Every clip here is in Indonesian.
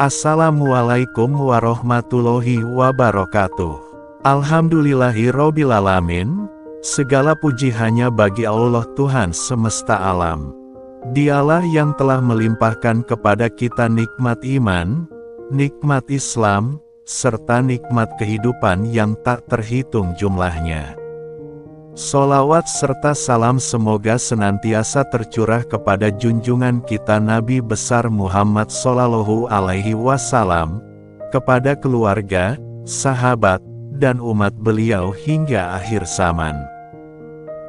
Assalamualaikum warahmatullahi wabarakatuh. Alhamdulillahirobbilalamin. Segala puji hanya bagi Allah Tuhan semesta alam. Dialah yang telah melimpahkan kepada kita nikmat iman, nikmat Islam, serta nikmat kehidupan yang tak terhitung jumlahnya. Sholawat serta salam semoga senantiasa tercurah kepada junjungan kita Nabi besar Muhammad Shallallahu Alaihi Wasallam, kepada keluarga, sahabat, dan umat beliau hingga akhir zaman.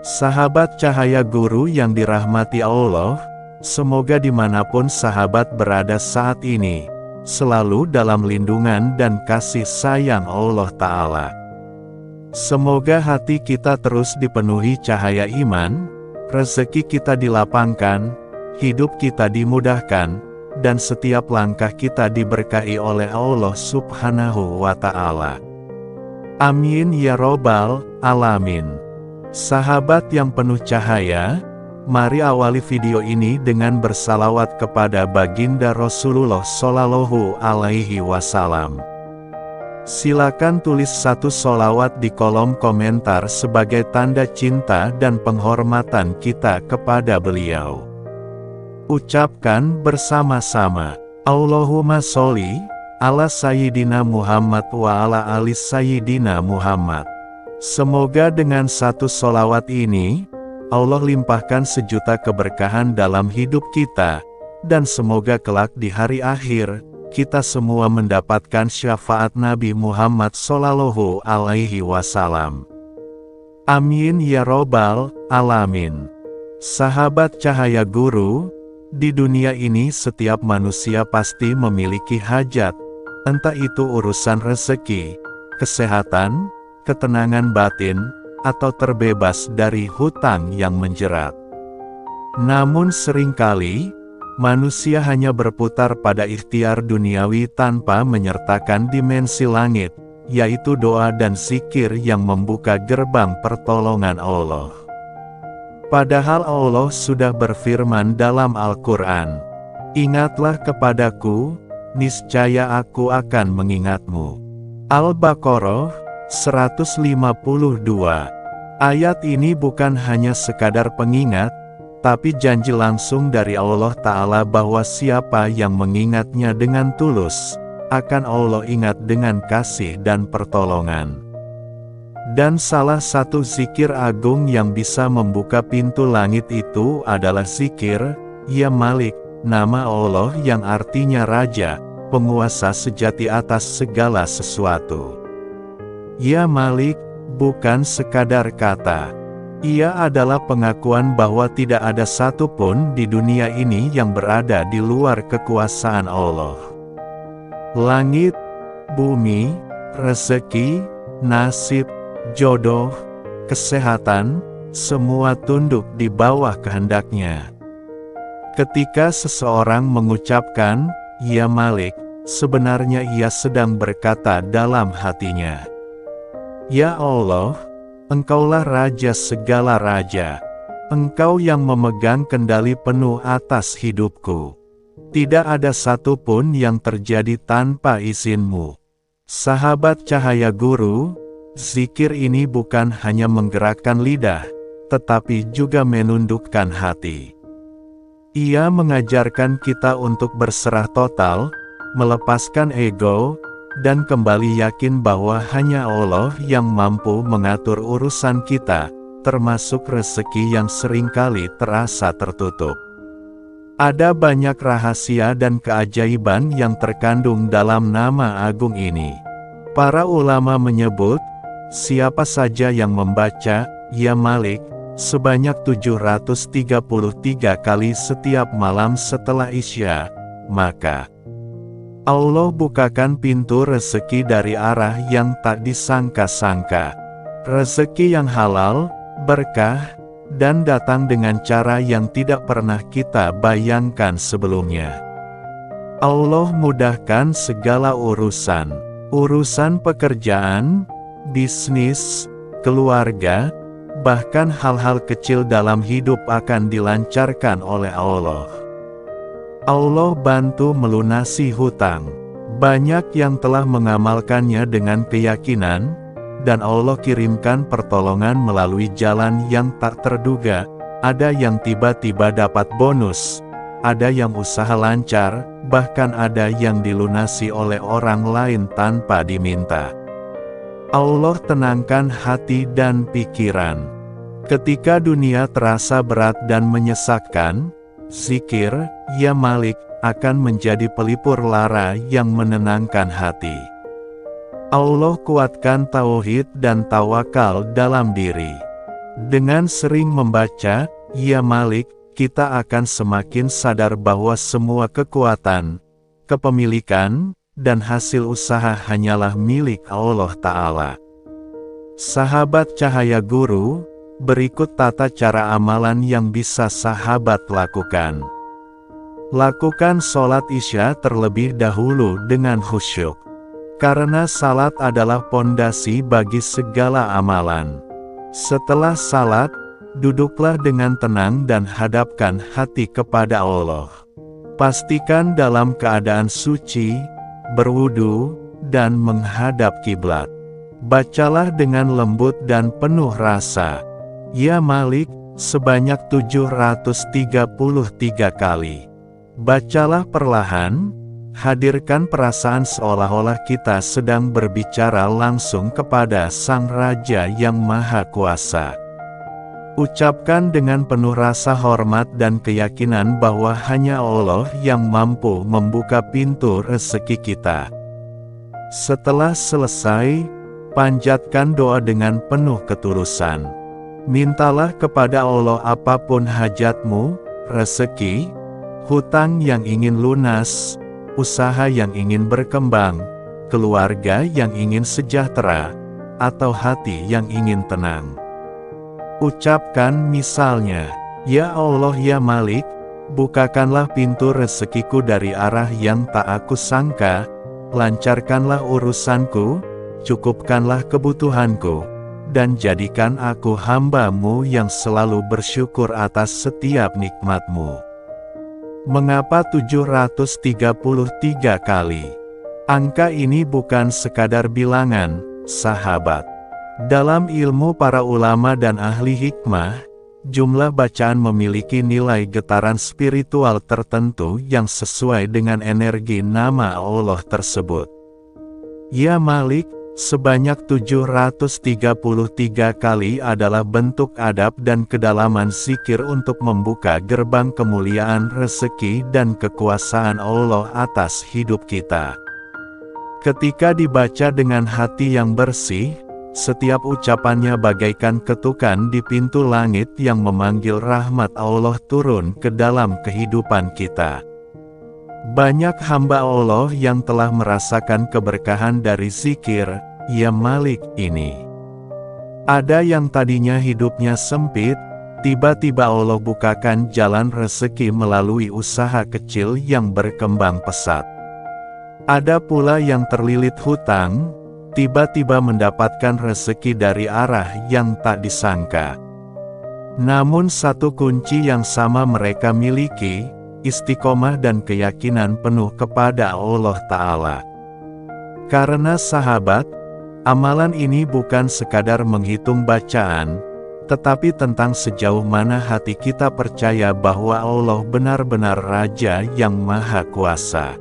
Sahabat cahaya guru yang dirahmati Allah, semoga dimanapun sahabat berada saat ini, selalu dalam lindungan dan kasih sayang Allah Ta'ala. Semoga hati kita terus dipenuhi cahaya iman, rezeki kita dilapangkan, hidup kita dimudahkan, dan setiap langkah kita diberkahi oleh Allah Subhanahu wa Ta'ala. Amin ya Robbal Alamin. Sahabat yang penuh cahaya, mari awali video ini dengan bersalawat kepada baginda Rasulullah Shallallahu Alaihi Wasallam. Silakan tulis satu sholawat di kolom komentar sebagai tanda cinta dan penghormatan kita kepada beliau. Ucapkan bersama-sama, Allahumma sholli ala Sayyidina Muhammad wa ala ali Sayyidina Muhammad. Semoga dengan satu sholawat ini, Allah limpahkan sejuta keberkahan dalam hidup kita, dan semoga kelak di hari akhir, kita semua mendapatkan syafaat Nabi Muhammad Shallallahu Alaihi Wasallam. Amin ya Robbal Alamin. Sahabat cahaya guru, di dunia ini setiap manusia pasti memiliki hajat, entah itu urusan rezeki, kesehatan, ketenangan batin, atau terbebas dari hutang yang menjerat. Namun seringkali, manusia hanya berputar pada ikhtiar duniawi tanpa menyertakan dimensi langit, yaitu doa dan zikir yang membuka gerbang pertolongan Allah. Padahal Allah sudah berfirman dalam Al-Quran, "Ingatlah kepadaku, niscaya aku akan mengingatmu." Al-Baqarah 152. Ayat ini bukan hanya sekadar pengingat, tapi janji langsung dari Allah Ta'ala bahwa siapa yang mengingatnya dengan tulus, akan Allah ingat dengan kasih dan pertolongan. Dan salah satu zikir agung yang bisa membuka pintu langit itu adalah zikir, Ya Malik, nama Allah yang artinya Raja, penguasa sejati atas segala sesuatu. Ya Malik, bukan sekadar kata. Ia adalah pengakuan bahwa tidak ada satupun di dunia ini yang berada di luar kekuasaan Allah. Langit, bumi, rezeki, nasib, jodoh, kesehatan, semua tunduk di bawah kehendaknya. Ketika seseorang mengucapkan, Ya Malik, sebenarnya ia sedang berkata dalam hatinya, Ya Allah, Engkaulah Raja segala raja. Engkau yang memegang kendali penuh atas hidupku. Tidak ada satupun yang terjadi tanpa izin-Mu. Sahabat cahaya guru, zikir ini bukan hanya menggerakkan lidah, tetapi juga menundukkan hati. Ia mengajarkan kita untuk berserah total, melepaskan ego, dan kembali yakin bahwa hanya Allah yang mampu mengatur urusan kita, termasuk rezeki yang seringkali terasa tertutup. Ada banyak rahasia dan keajaiban yang terkandung dalam nama agung ini. Para ulama menyebut, siapa saja yang membaca, Ya Malik, sebanyak 733 kali setiap malam setelah Isya, maka Allah bukakan pintu rezeki dari arah yang tak disangka-sangka. Rezeki yang halal, berkah, dan datang dengan cara yang tidak pernah kita bayangkan sebelumnya. Allah mudahkan segala urusan pekerjaan, bisnis, keluarga, bahkan hal-hal kecil dalam hidup akan dilancarkan oleh Allah. Allah bantu melunasi hutang, Banyak yang telah mengamalkannya dengan keyakinan, dan Allah kirimkan pertolongan melalui jalan yang tak terduga. Ada yang tiba-tiba dapat bonus, ada yang usaha lancar, bahkan ada yang dilunasi oleh orang lain tanpa diminta. Allah tenangkan hati dan pikiran. Ketika dunia terasa berat dan menyesakkan, zikir, ya Malik, akan menjadi pelipur lara yang menenangkan hati. Allah kuatkan tauhid dan tawakal dalam diri. Dengan sering membaca, ya Malik, kita akan semakin sadar bahwa semua kekuatan, kepemilikan, dan hasil usaha hanyalah milik Allah Ta'ala. Sahabat Cahaya Guru, berikut tata cara amalan yang bisa sahabat lakukan. Lakukan sholat Isya terlebih dahulu dengan khusyuk. Karena salat adalah pondasi bagi segala amalan. Setelah salat, duduklah dengan tenang dan hadapkan hati kepada Allah. Pastikan dalam keadaan suci, berwudu, dan menghadap kiblat. Bacalah dengan lembut dan penuh rasa, ya Malik, sebanyak 733 kali. Bacalah perlahan, hadirkan perasaan seolah-olah kita sedang berbicara langsung kepada Sang Raja yang Maha Kuasa. Ucapkan dengan penuh rasa hormat dan keyakinan bahwa hanya Allah yang mampu membuka pintu rezeki kita. Setelah selesai, panjatkan doa dengan penuh ketulusan. Mintalah kepada Allah apapun hajatmu, rezeki, hutang yang ingin lunas, usaha yang ingin berkembang, keluarga yang ingin sejahtera, atau hati yang ingin tenang. Ucapkan misalnya, ya Allah ya Malik, bukakanlah pintu rezekiku dari arah yang tak aku sangka, lancarkanlah urusanku, cukupkanlah kebutuhanku, dan jadikan aku hamba-Mu yang selalu bersyukur atas setiap nikmat-Mu. Mengapa 733 kali? Angka ini bukan sekadar bilangan, sahabat. Dalam ilmu para ulama dan ahli hikmah, jumlah bacaan memiliki nilai getaran spiritual tertentu yang sesuai dengan energi nama Allah tersebut. Ya Malik, sebanyak 733 kali adalah bentuk adab dan kedalaman zikir untuk membuka gerbang kemuliaan rezeki dan kekuasaan Allah atas hidup kita. Ketika dibaca dengan hati yang bersih, setiap ucapannya bagaikan ketukan di pintu langit yang memanggil rahmat Allah turun ke dalam kehidupan kita. Banyak hamba Allah yang telah merasakan keberkahan dari zikir, ya Malik ini. Ada yang tadinya hidupnya sempit, tiba-tiba Allah bukakan jalan rezeki melalui usaha kecil yang berkembang pesat. Ada pula yang terlilit hutang, tiba-tiba mendapatkan rezeki dari arah yang tak disangka. Namun satu kunci yang sama mereka miliki, istiqomah dan keyakinan penuh kepada Allah Ta'ala. Karena sahabat, amalan ini bukan sekadar menghitung bacaan, tetapi tentang sejauh mana hati kita percaya bahwa Allah benar-benar Raja yang Maha Kuasa.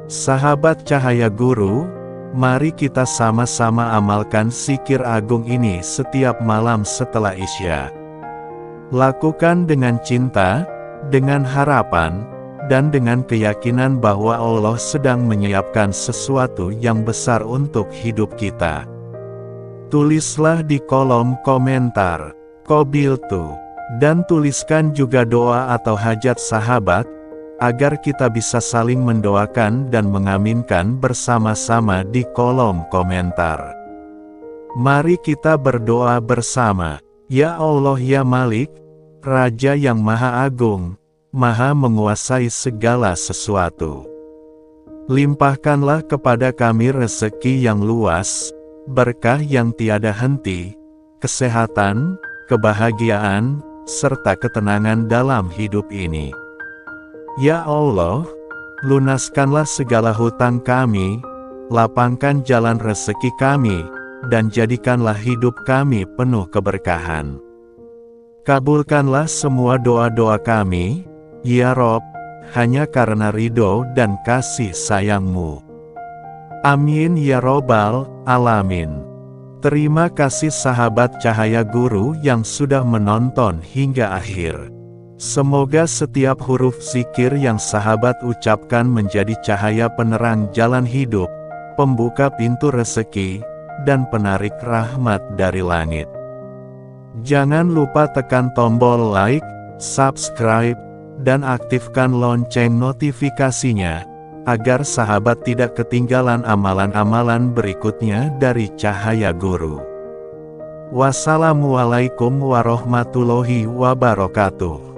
Sahabat Cahaya Guru, mari kita sama-sama amalkan zikir agung ini setiap malam setelah Isya. Lakukan dengan cinta, dengan harapan, dan dengan keyakinan bahwa Allah sedang menyiapkan sesuatu yang besar untuk hidup kita. Tulislah di kolom komentar, Qabiltu, dan tuliskan juga doa atau hajat sahabat, agar kita bisa saling mendoakan dan mengaminkan bersama-sama di kolom komentar. Mari kita berdoa bersama, ya Allah ya Malik, Raja yang Maha Agung, Maha menguasai segala sesuatu. Limpahkanlah kepada kami rezeki yang luas, berkah yang tiada henti, kesehatan, kebahagiaan, serta ketenangan dalam hidup ini. Ya Allah, Lunaskanlah segala hutang kami, lapangkan jalan rezeki kami, dan jadikanlah hidup kami penuh keberkahan. Kabulkanlah semua doa-doa kami, ya Rob, hanya karena ridho dan kasih sayang-Mu. Amin ya Robbal Alamin. Terima kasih sahabat Cahaya Guru yang sudah menonton hingga akhir. Semoga setiap huruf zikir yang sahabat ucapkan menjadi cahaya penerang jalan hidup, pembuka pintu rezeki, dan penarik rahmat dari langit. Jangan lupa tekan tombol like, subscribe, dan aktifkan lonceng notifikasinya, agar sahabat tidak ketinggalan amalan-amalan berikutnya dari Cahaya Guru. Wassalamualaikum warahmatullahi wabarakatuh.